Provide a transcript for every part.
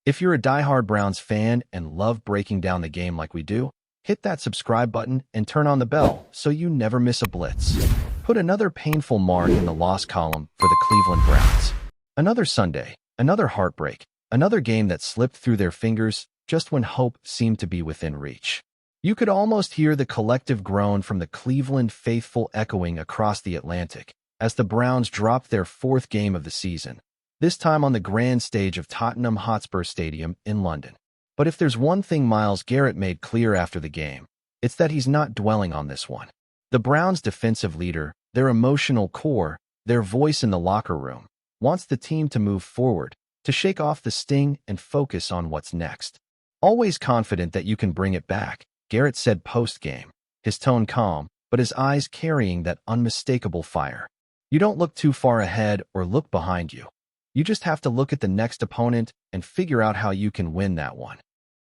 If you're a diehard Browns fan and love breaking down the game like we do, hit that subscribe button and turn on the bell so you never miss a blitz. Put another painful mark in the loss column for the Cleveland Browns. Another Sunday, another heartbreak, another game that slipped through their fingers just when hope seemed to be within reach. You could almost hear the collective groan from the Cleveland faithful echoing across the Atlantic as the Browns dropped their fourth game of the season, this time on the grand stage of Tottenham Hotspur Stadium in London. But if there's one thing Myles Garrett made clear after the game, it's that he's not dwelling on this one. The Browns' defensive leader, their emotional core, their voice in the locker room, wants the team to move forward, to shake off the sting and focus on what's next. Always confident that you can bring it back, Garrett said post-game, his tone calm, but his eyes carrying that unmistakable fire. You don't look too far ahead or look behind you. You just have to look at the next opponent and figure out how you can win that one.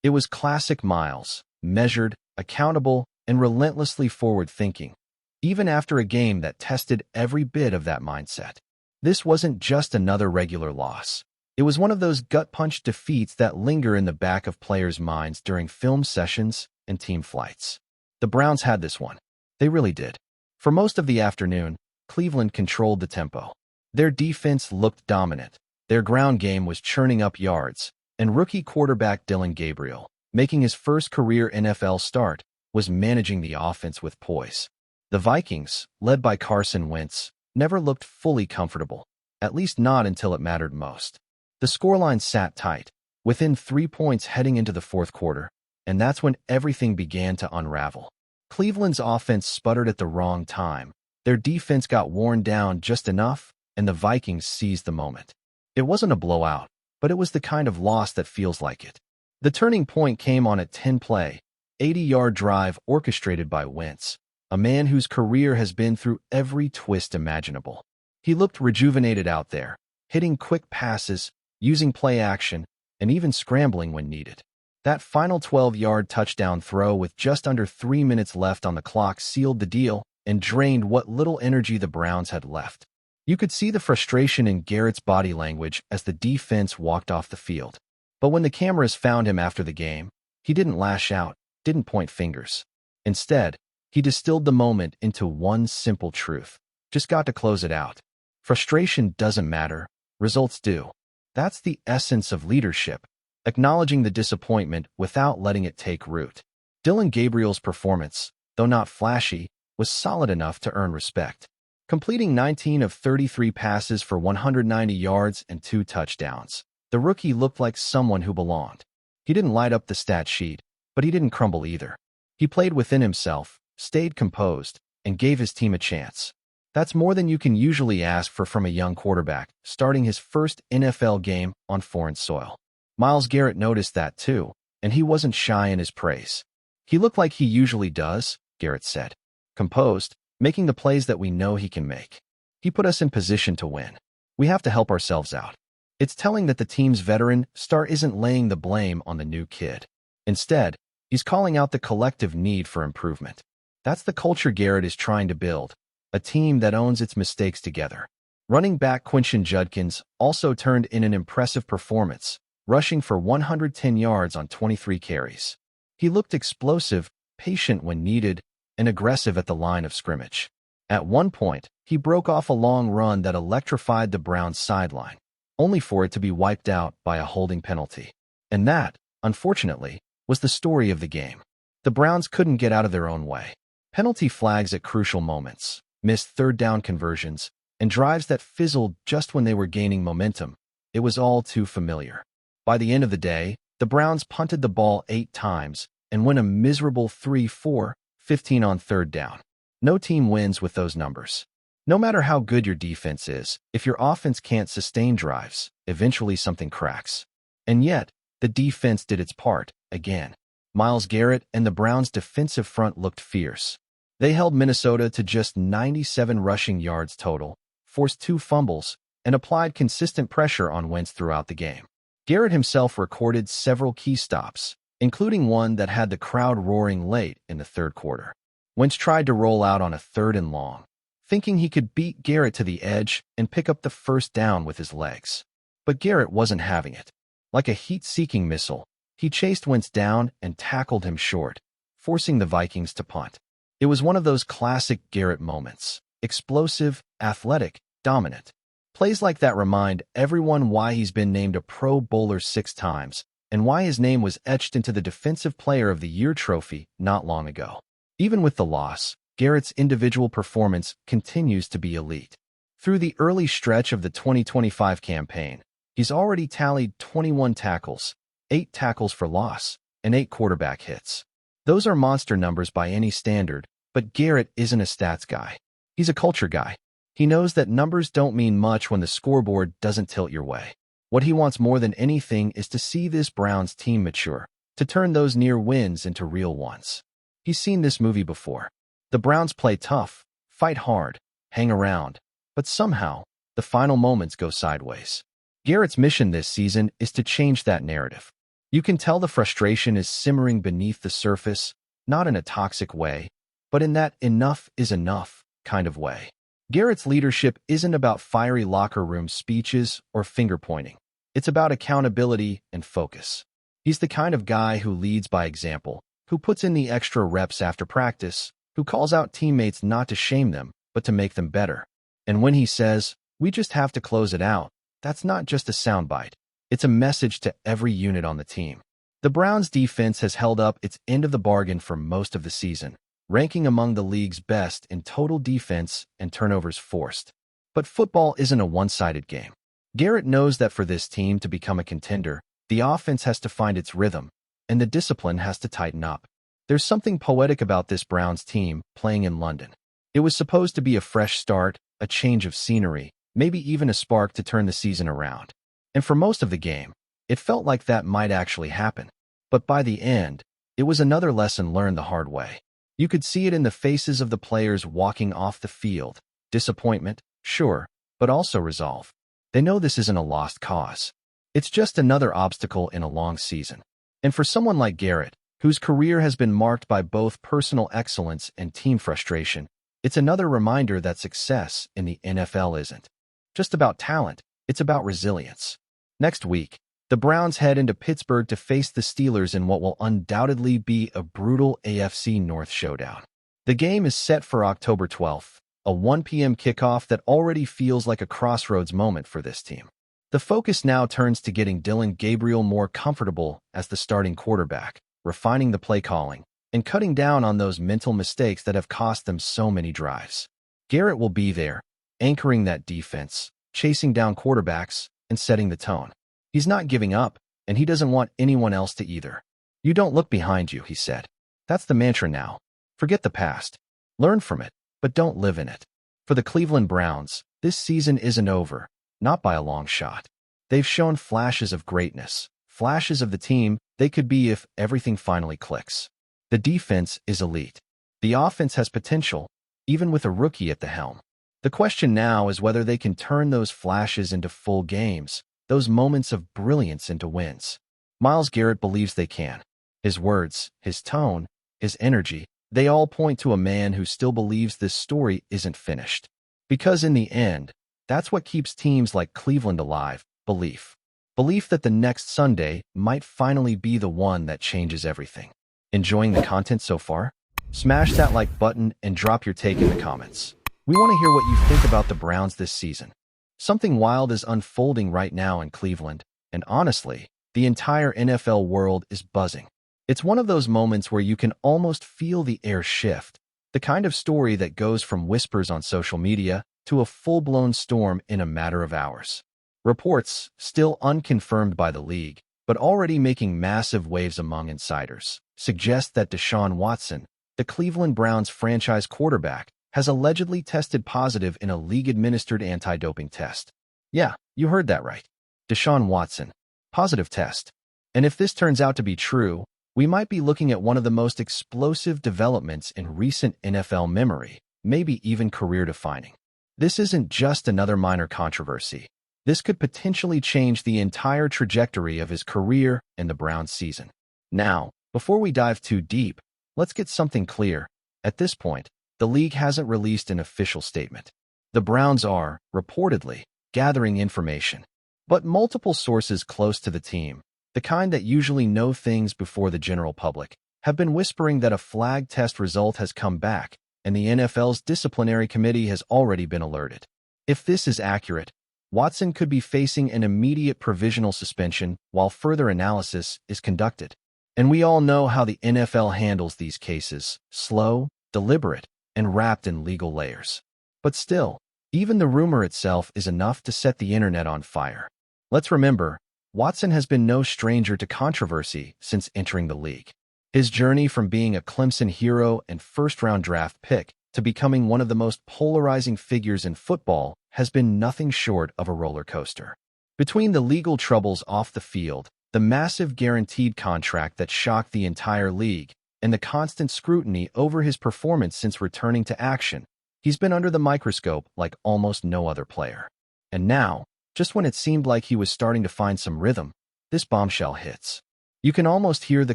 It was classic Myles, measured, accountable, and relentlessly forward-thinking, even after a game that tested every bit of that mindset. This wasn't just another regular loss. It was one of those gut-punch defeats that linger in the back of players' minds during film sessions and team flights. The Browns had this one. They really did. For most of the afternoon, Cleveland controlled the tempo. Their defense looked dominant. Their ground game was churning up yards, and rookie quarterback Dillon Gabriel, making his first career NFL start, was managing the offense with poise. The Vikings, led by Carson Wentz, never looked fully comfortable, at least not until it mattered most. The scoreline sat tight, within 3 points heading into the fourth quarter, and that's when everything began to unravel. Cleveland's offense sputtered at the wrong time. Their defense got worn down just enough, and the Vikings seized the moment. It wasn't a blowout, but it was the kind of loss that feels like it. The turning point came on a 10-play, 80-yard drive orchestrated by Wentz, a man whose career has been through every twist imaginable. He looked rejuvenated out there, hitting quick passes, using play action, and even scrambling when needed. That final 12-yard touchdown throw with just under 3 minutes left on the clock sealed the deal and drained what little energy the Browns had left. You could see the frustration in Garrett's body language as the defense walked off the field. But when the cameras found him after the game, he didn't lash out, didn't point fingers. Instead, he distilled the moment into one simple truth. Just got to close it out. Frustration doesn't matter, results do. That's the essence of leadership, acknowledging the disappointment without letting it take root. Dillon Gabriel's performance, though not flashy, was solid enough to earn respect. Completing 19 of 33 passes for 190 yards and 2 touchdowns, the rookie looked like someone who belonged. He didn't light up the stat sheet, but he didn't crumble either. He played within himself, stayed composed, and gave his team a chance. That's more than you can usually ask for from a young quarterback starting his first NFL game on foreign soil. Myles Garrett noticed that too, and he wasn't shy in his praise. He looked like he usually does, Garrett said. Composed, making the plays that we know he can make. He put us in position to win. We have to help ourselves out. It's telling that the team's veteran star isn't laying the blame on the new kid. Instead, he's calling out the collective need for improvement. That's the culture Garrett is trying to build, a team that owns its mistakes together. Running back Quinshon Judkins also turned in an impressive performance, rushing for 110 yards on 23 carries. He looked explosive, patient when needed, and aggressive at the line of scrimmage. At one point, he broke off a long run that electrified the Browns' sideline, only for it to be wiped out by a holding penalty. And that, unfortunately, was the story of the game. The Browns couldn't get out of their own way. Penalty flags at crucial moments, missed third-down conversions, and drives that fizzled just when they were gaining momentum. It was all too familiar. By the end of the day, the Browns punted the ball 8 times and went a miserable 3-4, 15 on third down. No team wins with those numbers. No matter how good your defense is, if your offense can't sustain drives, eventually something cracks. And yet, the defense did its part, again. Myles Garrett and the Browns' defensive front looked fierce. They held Minnesota to just 97 rushing yards total, forced 2 fumbles, and applied consistent pressure on Wentz throughout the game. Garrett himself recorded several key stops, including one that had the crowd roaring late in the third quarter. Wentz tried to roll out on a 3rd and long, thinking he could beat Garrett to the edge and pick up the first down with his legs. But Garrett wasn't having it. Like a heat-seeking missile, he chased Wentz down and tackled him short, forcing the Vikings to punt. It was one of those classic Garrett moments. Explosive, athletic, dominant. Plays like that remind everyone why he's been named a Pro Bowler 6 times and why his name was etched into the Defensive Player of the Year trophy not long ago. Even with the loss, Garrett's individual performance continues to be elite. Through the early stretch of the 2025 campaign, he's already tallied 21 tackles, 8 tackles for loss, and 8 quarterback hits. Those are monster numbers by any standard, but Garrett isn't a stats guy. He's a culture guy. He knows that numbers don't mean much when the scoreboard doesn't tilt your way. What he wants more than anything is to see this Browns team mature, to turn those near wins into real ones. He's seen this movie before. The Browns play tough, fight hard, hang around, but somehow, the final moments go sideways. Garrett's mission this season is to change that narrative. You can tell the frustration is simmering beneath the surface, not in a toxic way, but in that enough is enough kind of way. Garrett's leadership isn't about fiery locker room speeches or finger-pointing. It's about accountability and focus. He's the kind of guy who leads by example, who puts in the extra reps after practice, who calls out teammates not to shame them, but to make them better. And when he says, "We just have to close it out," that's not just a soundbite. It's a message to every unit on the team. The Browns' defense has held up its end of the bargain for most of the season, ranking among the league's best in total defense and turnovers forced. But football isn't a one-sided game. Garrett knows that for this team to become a contender, the offense has to find its rhythm, and the discipline has to tighten up. There's something poetic about this Browns team playing in London. It was supposed to be a fresh start, a change of scenery, maybe even a spark to turn the season around. And for most of the game, it felt like that might actually happen. But by the end, it was another lesson learned the hard way. You could see it in the faces of the players walking off the field. Disappointment, sure, but also resolve. They know this isn't a lost cause. It's just another obstacle in a long season. And for someone like Garrett, whose career has been marked by both personal excellence and team frustration, it's another reminder that success in the NFL isn't just about talent, it's about resilience. Next week, the Browns head into Pittsburgh to face the Steelers in what will undoubtedly be a brutal AFC North showdown. The game is set for October 12th, a 1 p.m. kickoff that already feels like a crossroads moment for this team. The focus now turns to getting Dillon Gabriel more comfortable as the starting quarterback, refining the play calling, and cutting down on those mental mistakes that have cost them so many drives. Garrett will be there, anchoring that defense, chasing down quarterbacks, and setting the tone. He's not giving up, and he doesn't want anyone else to either. "You don't look behind you," he said. "That's the mantra now. Forget the past. Learn from it, but don't live in it." For the Cleveland Browns, this season isn't over, not by a long shot. They've shown flashes of greatness, flashes of the team they could be if everything finally clicks. The defense is elite. The offense has potential, even with a rookie at the helm. The question now is whether they can turn those flashes into full games, those moments of brilliance into wins. Myles Garrett believes they can. His words, his tone, his energy, they all point to a man who still believes this story isn't finished. Because in the end, that's what keeps teams like Cleveland alive, belief. Belief that the next Sunday might finally be the one that changes everything. Enjoying the content so far? Smash that like button and drop your take in the comments. We want to hear what you think about the Browns this season. Something wild is unfolding right now in Cleveland, and honestly, the entire NFL world is buzzing. It's one of those moments where you can almost feel the air shift, the kind of story that goes from whispers on social media to a full-blown storm in a matter of hours. Reports, still unconfirmed by the league, but already making massive waves among insiders, suggest that Deshaun Watson, the Cleveland Browns franchise quarterback, has allegedly tested positive in a league-administered anti-doping test. Yeah, you heard that right. Deshaun Watson. Positive test. And if this turns out to be true, we might be looking at one of the most explosive developments in recent NFL memory, maybe even career-defining. This isn't just another minor controversy. This could potentially change the entire trajectory of his career and the Browns season. Now, before we dive too deep, let's get something clear. At this point, the league hasn't released an official statement. The Browns are, reportedly, gathering information. But multiple sources close to the team, the kind that usually know things before the general public, have been whispering that a flag test result has come back, and the NFL's disciplinary committee has already been alerted. If this is accurate, Watson could be facing an immediate provisional suspension while further analysis is conducted. And we all know how the NFL handles these cases: slow, deliberate, and wrapped in legal layers. But still, even the rumor itself is enough to set the internet on fire. Let's remember, Watson has been no stranger to controversy since entering the league. His journey from being a Clemson hero and first-round draft pick to becoming one of the most polarizing figures in football has been nothing short of a roller coaster. Between the legal troubles off the field, the massive guaranteed contract that shocked the entire league, and the constant scrutiny over his performance since returning to action, he's been under the microscope like almost no other player. And now, just when it seemed like he was starting to find some rhythm, this bombshell hits. You can almost hear the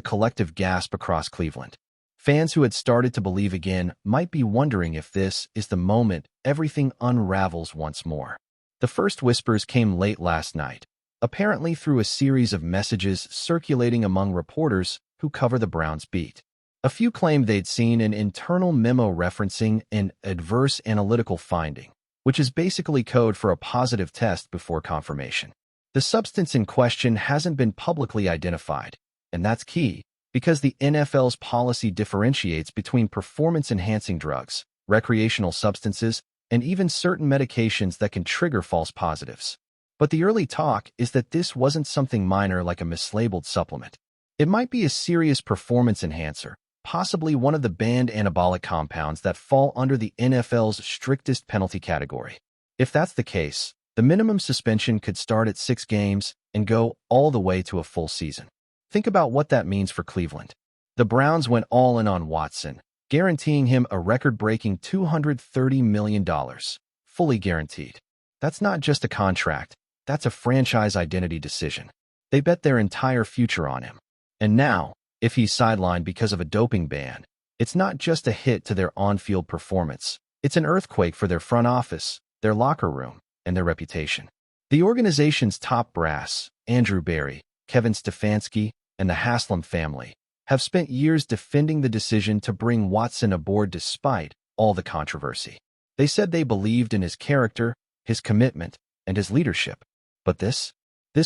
collective gasp across Cleveland. Fans who had started to believe again might be wondering if this is the moment everything unravels once more. The first whispers came late last night, apparently through a series of messages circulating among reporters who cover the Browns beat. A few claimed they'd seen an internal memo referencing an adverse analytical finding, which is basically code for a positive test before confirmation. The substance in question hasn't been publicly identified, and that's key, because the NFL's policy differentiates between performance-enhancing drugs, recreational substances, and even certain medications that can trigger false positives. But the early talk is that this wasn't something minor like a mislabeled supplement. It might be a serious performance enhancer, possibly one of the banned anabolic compounds that fall under the NFL's strictest penalty category. If that's the case, the minimum suspension could start at 6 games and go all the way to a full season. Think about what that means for Cleveland. The Browns went all in on Watson, guaranteeing him a record-breaking $230 million, fully guaranteed. That's not just a contract, that's a franchise identity decision. They bet their entire future on him. And now, if he's sidelined because of a doping ban, it's not just a hit to their on-field performance, it's an earthquake for their front office, their locker room, and their reputation. The organization's top brass, Andrew Berry, Kevin Stefanski, and the Haslam family, have spent years defending the decision to bring Watson aboard despite all the controversy. They said they believed in his character, his commitment, and his leadership. But this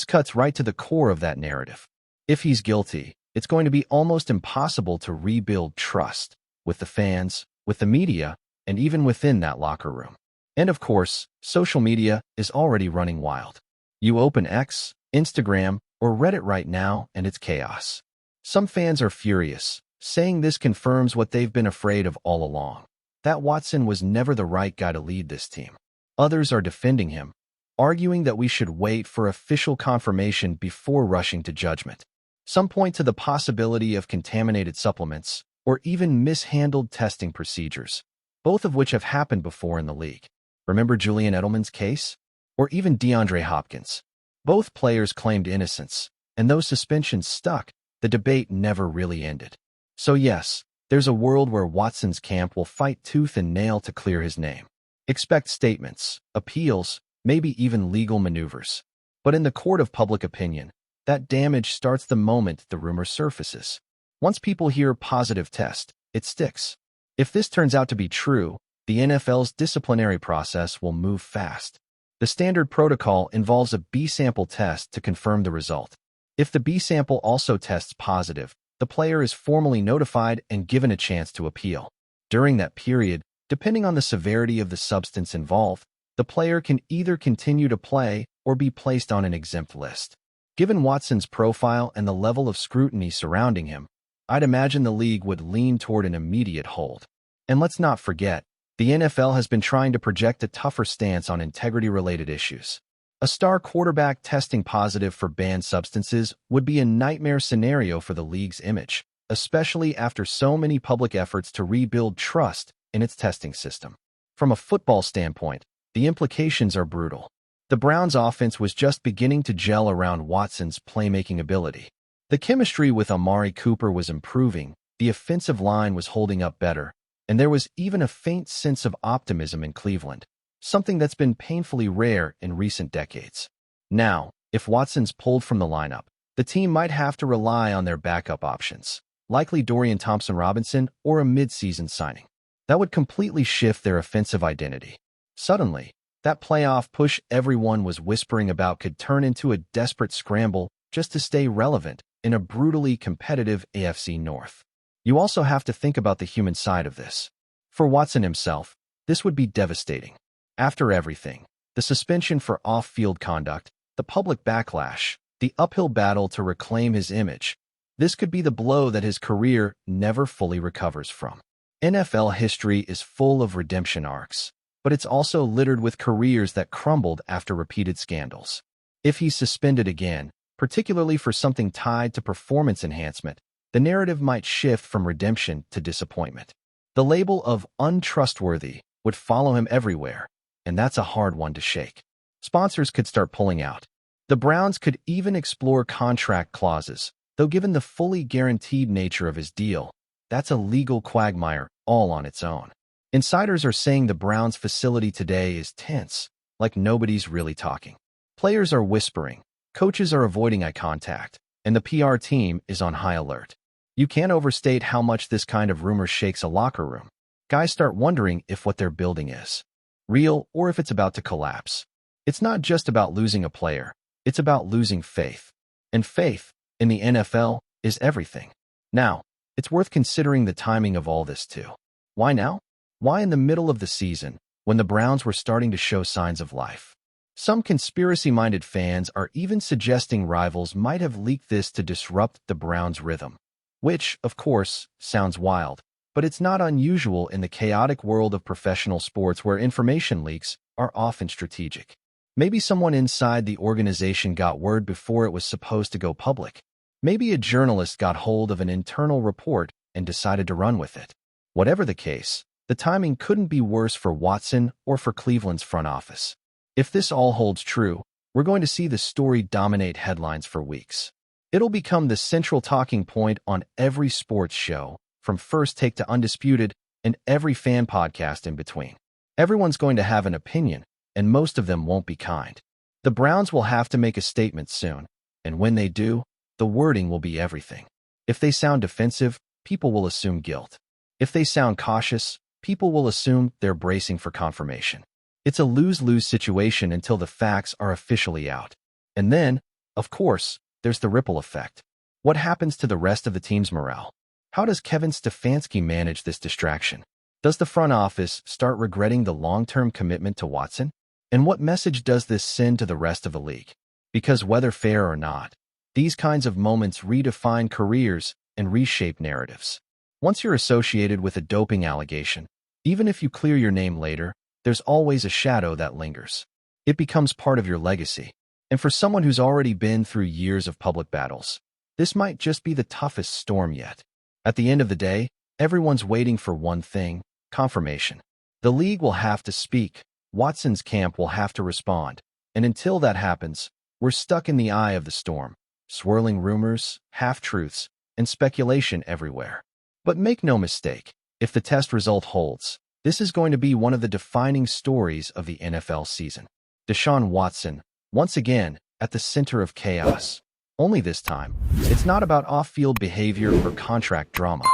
cuts right to the core of that narrative. If he's guilty, it's going to be almost impossible to rebuild trust with the fans, with the media, and even within that locker room. And of course, social media is already running wild. You open X, Instagram, or Reddit right now, and it's chaos. Some fans are furious, saying this confirms what they've been afraid of all along, that Watson was never the right guy to lead this team. Others are defending him, arguing that we should wait for official confirmation before rushing to judgment. Some point to the possibility of contaminated supplements or even mishandled testing procedures, both of which have happened before in the league. Remember Julian Edelman's case? Or even DeAndre Hopkins. Both players claimed innocence, and those suspensions stuck. The debate never really ended. So yes, there's a world where Watson's camp will fight tooth and nail to clear his name. Expect statements, appeals, maybe even legal maneuvers. But in the court of public opinion, that damage starts the moment the rumor surfaces. Once people hear positive test, it sticks. If this turns out to be true, the NFL's disciplinary process will move fast. The standard protocol involves a B-sample test to confirm the result. If the B-sample also tests positive, the player is formally notified and given a chance to appeal. During that period, depending on the severity of the substance involved, the player can either continue to play or be placed on an exempt list. Given Watson's profile and the level of scrutiny surrounding him, I'd imagine the league would lean toward an immediate hold. And let's not forget, the NFL has been trying to project a tougher stance on integrity-related issues. A star quarterback testing positive for banned substances would be a nightmare scenario for the league's image, especially after so many public efforts to rebuild trust in its testing system. From a football standpoint, the implications are brutal. The Browns' offense was just beginning to gel around Watson's playmaking ability. The chemistry with Amari Cooper was improving, the offensive line was holding up better, and there was even a faint sense of optimism in Cleveland, something that's been painfully rare in recent decades. Now, if Watson's pulled from the lineup, The team might have to rely on their backup options, likely Dorian Thompson-Robinson or a mid-season signing. That would completely shift their offensive identity. Suddenly, that playoff push everyone was whispering about could turn into a desperate scramble just to stay relevant in a brutally competitive AFC North. You also have to think about the human side of this. For Watson himself, this would be devastating. After everything, the suspension for off-field conduct, the public backlash, the uphill battle to reclaim his image, this could be the blow that his career never fully recovers from. NFL history is full of redemption arcs, but it's also littered with careers that crumbled after repeated scandals. If he's suspended again, particularly for something tied to performance enhancement, the narrative might shift from redemption to disappointment. The label of untrustworthy would follow him everywhere, and that's a hard one to shake. Sponsors could start pulling out. The Browns could even explore contract clauses, though given the fully guaranteed nature of his deal, that's a legal quagmire all on its own. Insiders are saying the Browns facility today is tense, like nobody's really talking. Players are whispering, coaches are avoiding eye contact, and the PR team is on high alert. You can't overstate how much this kind of rumor shakes a locker room. Guys start wondering if what they're building is real or if it's about to collapse. It's not just about losing a player, it's about losing faith. And faith, in the NFL, is everything. Now, it's worth considering the timing of all this too. Why now? Why in the middle of the season, when the Browns were starting to show signs of life? Some conspiracy-minded fans are even suggesting rivals might have leaked this to disrupt the Browns' rhythm. Which, of course, sounds wild, but it's not unusual in the chaotic world of professional sports where information leaks are often strategic. Maybe someone inside the organization got word before it was supposed to go public. Maybe a journalist got hold of an internal report and decided to run with it. Whatever the case, the timing couldn't be worse for Watson or for Cleveland's front office. If this all holds true, we're going to see the story dominate headlines for weeks. It'll become the central talking point on every sports show, from First Take to Undisputed, and every fan podcast in between. Everyone's going to have an opinion, and most of them won't be kind. The Browns will have to make a statement soon, and when they do, the wording will be everything. If they sound defensive, people will assume guilt. If they sound cautious, people will assume they're bracing for confirmation. It's a lose-lose situation until the facts are officially out. And then, of course, there's the ripple effect. What happens to the rest of the team's morale? How does Kevin Stefanski manage this distraction? Does the front office start regretting the long-term commitment to Watson? And what message does this send to the rest of the league? Because whether fair or not, these kinds of moments redefine careers and reshape narratives. Once you're associated with a doping allegation, even if you clear your name later, there's always a shadow that lingers. It becomes part of your legacy. And for someone who's already been through years of public battles, this might just be the toughest storm yet. At the end of the day, everyone's waiting for one thing: confirmation. The league will have to speak, Watson's camp will have to respond, and until that happens, we're stuck in the eye of the storm, swirling rumors, half-truths, and speculation everywhere. But make no mistake, if the test result holds, this is going to be one of the defining stories of the NFL season. Deshaun Watson, once again, at the center of chaos. Only this time, it's not about off-field behavior or contract drama.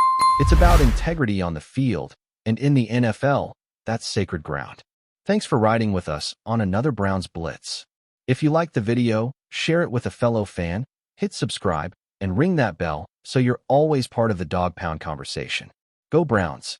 It's about integrity on the field, and in the NFL, that's sacred ground. Thanks for riding with us on another Browns Blitz. If you liked the video, share it with a fellow fan, hit subscribe, and ring that bell so you're always part of the Dawg Pound conversation. Go Browns!